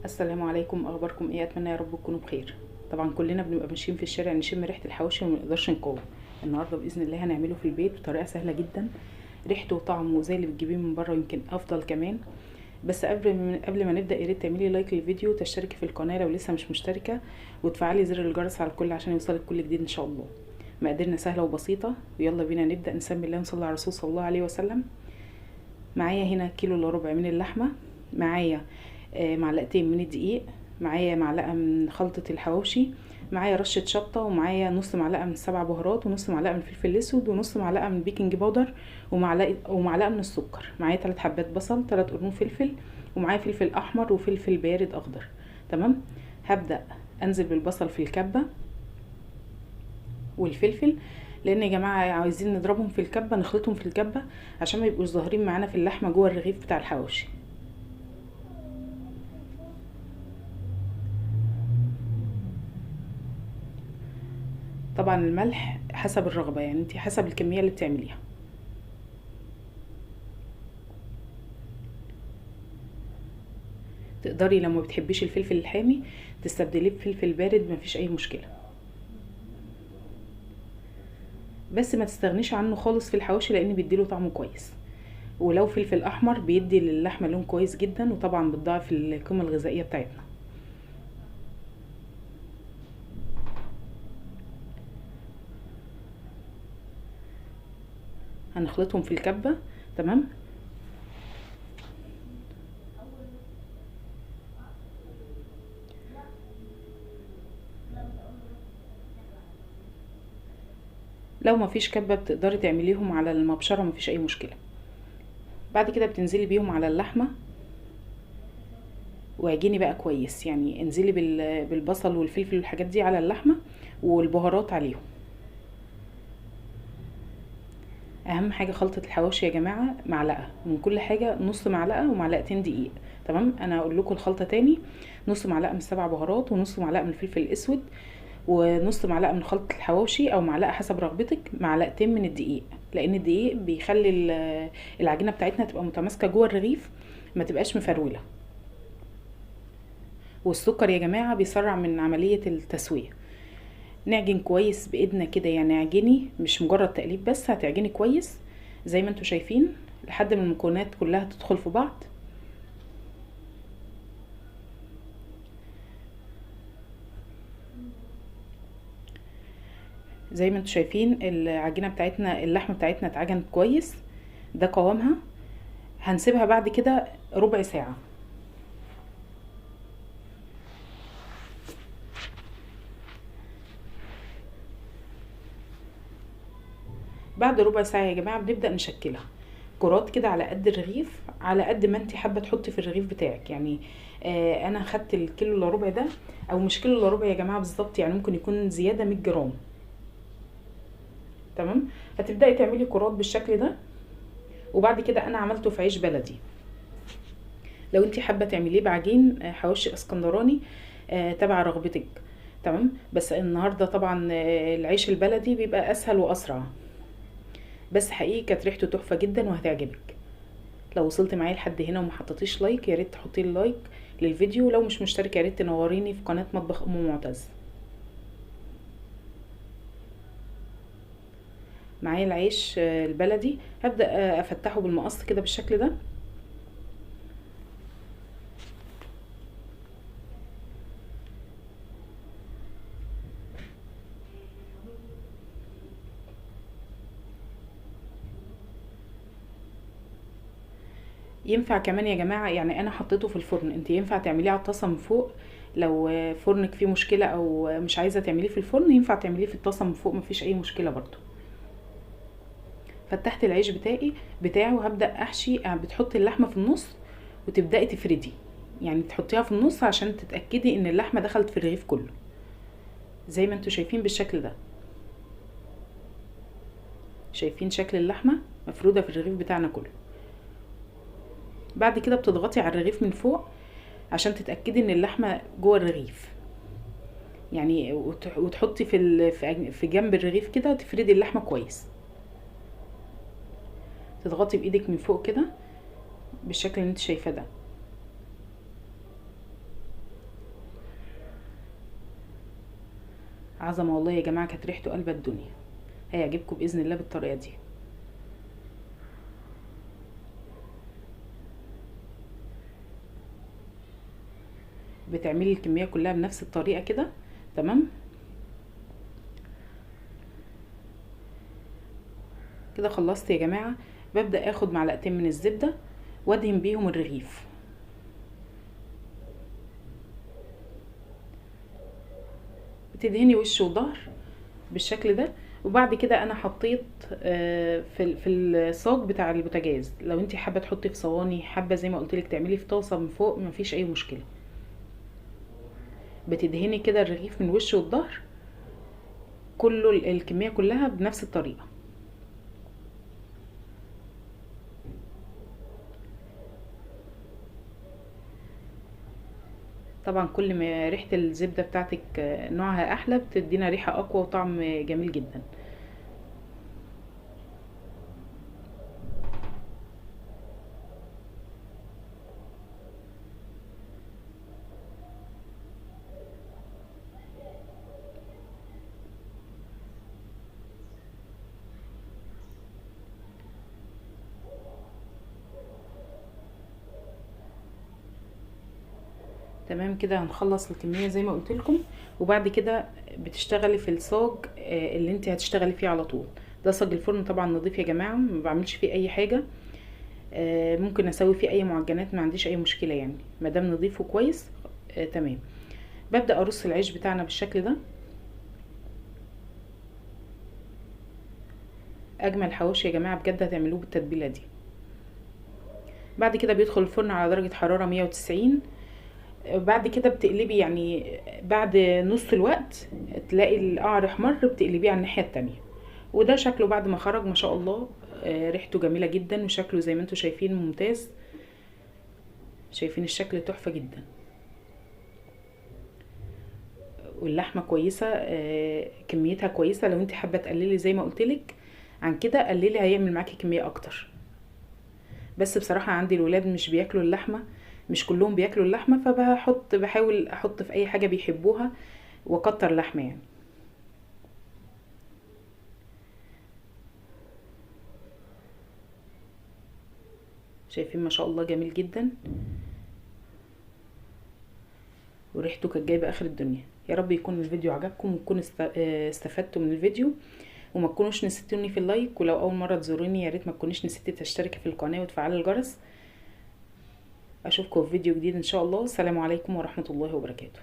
السلام عليكم، اخباركم ايه؟ اتمنى يا رب تكونوا بخير. طبعا كلنا بنبقى ماشيين في الشارع نشم ريحه الحواوشي وما نقدرش نقاوم. النهارده باذن الله هنعمله في البيت بطريقه سهله جدا. ريحته وطعمه زي اللي بتجيبيه من بره، يمكن افضل كمان. بس قبل ما نبدا، يا ريت تعملي لايك للفيديو، تشتركي في القناه لو لسه مش مشتركه، وتفعلي زر الجرس على الكل عشان يوصلك كل جديد ان شاء الله. مقاديرنا سهله وبسيطه، ويلا بينا نبدا. نسمي الله ونصلي على الرسول صلى الله عليه وسلم. معايا هنا كيلو الا ربع من اللحمه، معايا معلقتين من الدقيق، معايا معلقه من خلطه الحواوشي، معايا رشه شطه، ومعايا نص معلقه من السبع بهارات، ونص معلقه من الفلفل الاسود، ونص معلقه من بيكنج باودر، ومعلقه من السكر. معايا 3 حبات بصل، 3 قرون فلفل، ومعايا فلفل احمر وفلفل بارد اخضر. تمام. هبدا انزل بالبصل في الكبه والفلفل، لان يا جماعه عايزين نضربهم في الكبه، نخلطهم في الكبه عشان ما يبقوش ظاهرين معانا في اللحمه جوه الرغيف بتاع الحواوشي. طبعا الملح حسب الرغبه، يعني انت حسب الكميه اللي بتعمليها. تقدري لو ما بتحبيش الفلفل الحامي تستبدليه بفلفل بارد، مفيش اي مشكله. بس ما تستغنيش عنه خالص في الحواوشي، لان بيديله طعمه كويس. ولو فلفل احمر بيدي للحمه لون كويس جدا، وطبعا بتضاعف القيمه الغذائيه بتاعتنا. هنخلطهم في الكبه. تمام. لو ما فيش كبه بتقدري تعمليهم على المبشره، مفيش اي مشكله. بعد كده بتنزلي بيهم على اللحمه، واعجني بقى كويس، يعني انزلي بالبصل والفلفل والحاجات دي على اللحمه، والبهارات عليهم. اهم حاجه خلطه الحواوشي يا جماعه، معلقه من كل حاجه، نص معلقه ومعلقتين دقيق. تمام. انا هقول لكم الخلطه تاني: نص معلقه من السبع بهارات، ونص معلقه من الفلفل الاسود، ونص معلقه من خلطه الحواوشي او معلقه حسب رغبتك، معلقتين من الدقيق، لان الدقيق بيخلي العجينه بتاعتنا تبقى متماسكه جوه الرغيف، ما تبقاش مفروله. والسكر يا جماعه بيسرع من عمليه التسويه. نعجن كويس بايدنا كده، يعني اعجني مش مجرد تقليب بس، هتعجني كويس زي ما انتوا شايفين لحد ما المكونات كلها تدخل في بعض. زي ما انتوا شايفين العجينه بتاعتنا، اللحمه بتاعتنا اتعجنت كويس، ده قوامها. هنسيبها بعد كده ربع ساعه. بعد ربع ساعه يا جماعه بنبدا نشكلها كرات كده على قد الرغيف، على قد ما انت حابه تحطي في الرغيف بتاعك. يعني انا خدت الكيلو الا ربع ده، او مش كيلو الا ربع يا جماعه بالظبط، يعني ممكن يكون زياده 100 جرام. تمام. هتبداي تعملي كرات بالشكل ده، وبعد كده انا عملته في عيش بلدي. لو انت حابه تعمليه بعجين حواوشي اسكندراني تبع رغبتك. تمام. بس النهارده طبعا العيش البلدي بيبقى اسهل واسرع. بس حقيقي كانت ريحته تحفه جدا وهتعجبك. لو وصلت معايا لحد هنا وما حطيتيش لايك، يا ريت تحطي لي لايك للفيديو. لو مش مشتركه يا ريت تنوريني في قناه مطبخ ام معتز. معايا العيش البلدي، هبدا افتحه بالمقص كده بالشكل ده. ينفع كمان يا جماعه، يعني انا حطيته في الفرن، انت ينفع تعمليه على الطاسه من فوق. لو فرنك فيه مشكله او مش عايزه تعمليه في الفرن، ينفع تعمليه في الطاسه من فوق، مفيش اي مشكله برضو. فتحت العيش بتاعه وهبدا احشي. بتحطي اللحمه في النص وتبداي تفردي، يعني تحطيها في النص عشان تتاكدي ان اللحمه دخلت في الرغيف كله، زي ما انتوا شايفين بالشكل ده. شايفين شكل اللحمه مفروده في الرغيف بتاعنا كله. بعد كده بتضغطي على الرغيف من فوق عشان تتاكدي ان اللحمه جوه الرغيف، يعني وتحطي في جنب الرغيف كده تفردي اللحمه كويس. تضغطي بايدك من فوق كده بالشكل اللي انت شايفاه ده. عظمه والله يا جماعه، كانت ريحته قلب الدنيا. هيعجبكم باذن الله بالطريقه دي. بتعملي الكميه كلها بنفس الطريقه كده. تمام كده خلصت يا جماعه. ببدا اخد معلقتين من الزبده وادهن بيهم الرغيف. بتدهني وش وظهر بالشكل ده. وبعد كده انا حطيت في الصاج بتاع البوتاجاز. لو انت حابه تحطي في صواني، حابه زي ما قلت لك تعملي في طاسه من فوق، مفيش اي مشكله. بتدهني كده الرغيف من وش والظهر كله، الكميه كلها بنفس الطريقه. طبعا كل ما ريحه الزبده بتاعتك نوعها احلى، بتدينا ريحه اقوى وطعم جميل جدا. تمام كده هنخلص الكميه زي ما قلت لكم. وبعد كده بتشتغلي في الصاج اللي انت هتشتغلي فيه على طول. ده صاج الفرن طبعا نضيف يا جماعه، ما بعملش فيه اي حاجه. ممكن اسوي فيه اي معجنات، ما عنديش اي مشكله يعني، ما دام نضيف وكويس. تمام. ببدا ارص العيش بتاعنا بالشكل ده. اجمل حواوشي يا جماعه بجد هتعملوه بالتتبيله دي. بعد كده بيدخل الفرن على درجه حراره 190. بعد كده بتقلبي يعني بعد نص الوقت تلاقي القعر احمر، بتقلبيه على الناحيه التانية. وده شكله بعد ما خرج ما شاء الله. ريحته جميله جدا وشكله زي ما انتم شايفين ممتاز. شايفين الشكل تحفه جدا. واللحمه كويسه، كميتها كويسه. لو انت حابه تقللي زي ما قلتلك عن كده قللي، هيعمل معاكي كميه اكتر. بس بصراحه عندي الولاد مش بياكلوا اللحمه، مش كلهم بياكلوا اللحمه، بحاول احط في اي حاجه بيحبوها واكتر لحمه يعني. شايفين ما شاء الله جميل جدا، وريحته كانت جايبه اخر الدنيا. يا رب يكون الفيديو عجبكم وتكونوا استفدتوا من الفيديو. وما تكونوش نسيتوني في اللايك، ولو اول مره تزوروني يا ريت ما تكونيش نسيتي تشتركي في القناه وتفعلي الجرس. اشوفكم في فيديو جديد ان شاء الله. السلام عليكم ورحمه الله وبركاته.